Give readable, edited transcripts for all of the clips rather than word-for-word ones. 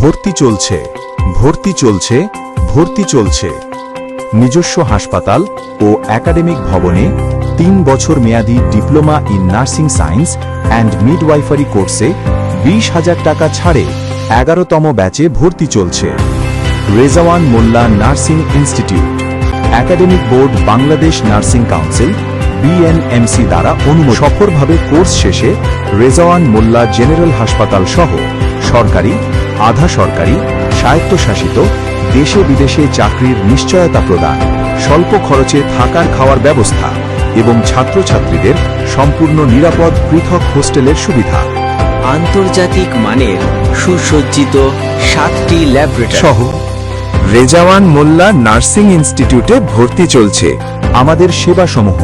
ভর্তি চলছে, ভর্তি চলছে, ভর্তি চলছে। নিজস্ব হাসপাতাল ও একাডেমিক ভবনে 3 বছর মেয়াদী diploma in nursing science and midwifery কোর্সে 20,000 টাকা ছাড়ে 11তম ব্যাচে ভর্তি চলছে। Rezwan Molla nursing institute, academic board Bangladesh nursing council BNMC দ্বারা অনুমোদিত। সফলভাবে কোর্স শেষে রেজাওয়ান মোল্লা জেনারেল হাসপাতাল সহ সরকারি, আধা সরকারি, স্বায়ত্তশাসিত দেশে বিদেশে চাকরির নিশ্চয়তা প্রদান, স্বল্প খরচে থাকার খাওয়ার ব্যবস্থা এবং ছাত্রছাত্রীদের সম্পূর্ণ নিরাপদ পৃথক হোস্টেলের সুবিধা, আন্তর্জাতিক মানের সুসজ্জিত 7টি ল্যাবরেটরি সহ রেজাওয়ান মোল্লা নার্সিং ইনস্টিটিউটে ভর্তি চলছে। আমাদের সেবাসমূহ: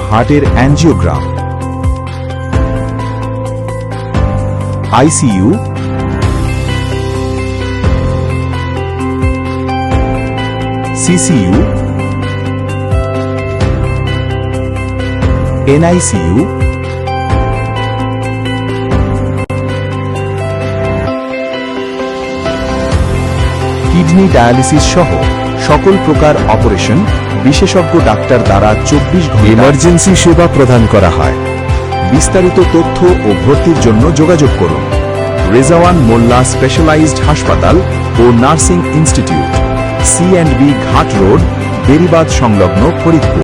হার্টের angiogram, ICU, CCU, NICU, kidney dialysis সহ সকল প্রকার অপারেশন বিশেষজ্ঞ ডাক্তার দ্বারা 24 ঘন্টা ইমার্জেন্সি সেবা প্রদান করা হয়। বিস্তারিত তথ্য ও ভর্তির জন্য যোগাযোগ করুন। রেজাওয়ান মোল্লা স্পেশালাইজড হাসপাতাল ও নার্সিং ইনস্টিটিউট, C&B ঘাট রোড, বেরিবাঁধ সংলগ্ন ফরিদপুর।